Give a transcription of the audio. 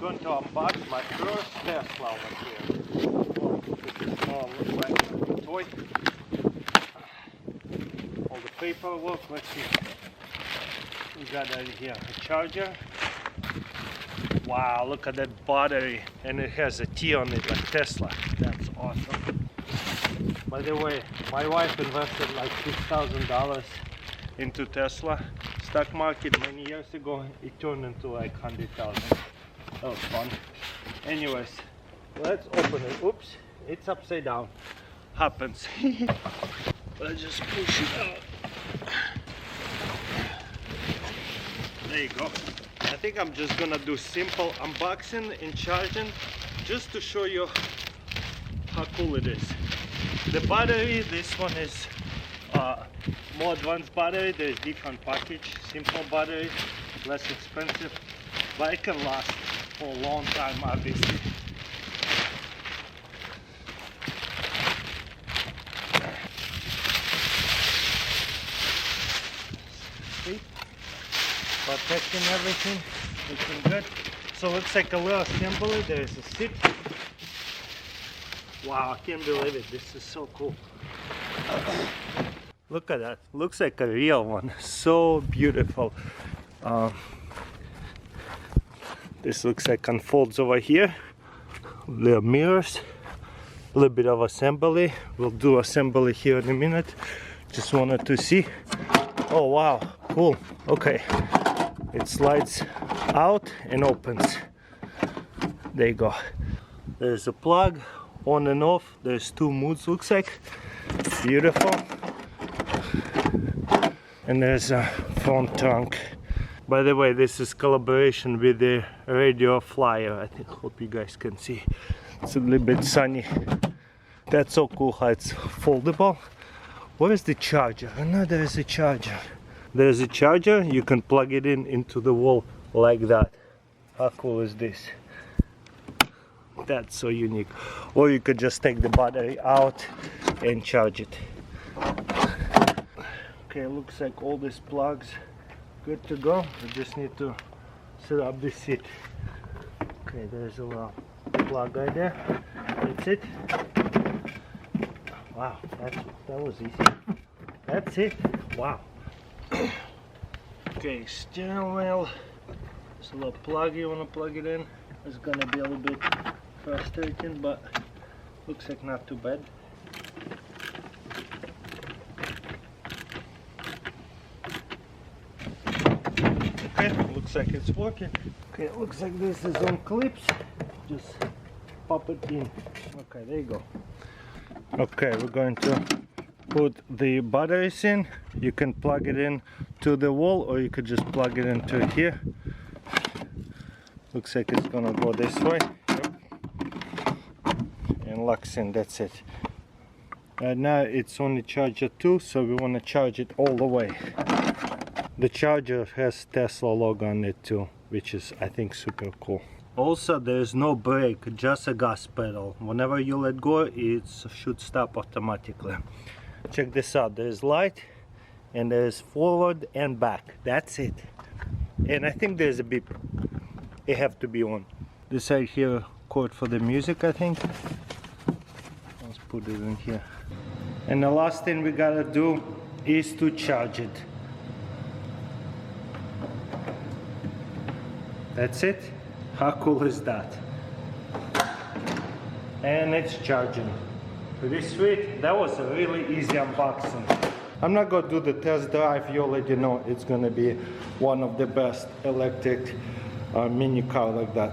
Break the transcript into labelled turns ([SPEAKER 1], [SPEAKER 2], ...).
[SPEAKER 1] going to unbox my first Tesla over here. Oh, looks like a toy. All the paperwork, let's see. We got right here a charger. Wow, look at that battery, and it has a T on it like Tesla. That's awesome. By the way, my wife invested like $6,000 into Tesla stock market many years ago. It turned into like 100,000. That was fun. Anyways, let's open it. Oops, it's upside down. Happens. Let's just push it out. There you go. I think I'm just gonna do simple unboxing and charging just to show you how cool it is. The battery, this one is more advanced battery. There's different package, simple battery, less expensive, but it can last for a long time, obviously. See? Protecting everything, looking good. So it looks like a little assembly. There is a seat. Wow, I can't believe it. This is so cool. Look at that. Looks like a real one. So beautiful. This looks like unfolds over here. Little mirrors. A little bit of assembly. We'll do assembly here in a minute. Just wanted to see. Oh wow, cool. Okay. It slides out and opens. There you go. There's a plug. On and off. There's two modes, looks like. Beautiful. And there's a front trunk. By the way, this is collaboration with the Radio Flyer. I think, hope you guys can see. It's a little bit sunny. That's so cool how it's foldable. Where is the charger? I know there is a charger. There's a charger. You can plug it in into the wall like that. How cool is this? That's so unique. Or you could just take the battery out and charge it. Okay, looks like all these plugs good to go. We just need to set up the seat. Okay, there's a little plug right there. That's it. Wow, that was easy. That's it. Wow. Okay, steering wheel. There's a little plug. You want to plug it in. It's gonna be a little bit frustrating, but looks like not too bad. Okay, looks like it's working. Okay, it looks like this is on clips. Just pop it in. Okay, there you go. Okay, we're going to put the batteries in. You can plug it in to the wall, or you could just plug it into here. Looks like it's gonna go this way. And locks in, that's it. Right now it's only charger 2, so we want to charge it all the way. The charger has Tesla logo on it too, which is, I think, super cool. Also, there's no brake, just a gas pedal. Whenever you let go, it should stop automatically. Check this out. There's light, and there's forward and back. That's it. And I think there's a beep. It have to be on. This right here, cord for the music, I think. Let's put it in here. And the last thing we gotta do is to charge it. That's it. How cool is that? And it's charging. Pretty sweet. That was a really easy unboxing. I'm not gonna do the test drive. You already know it's gonna be one of the best electric mini car like that.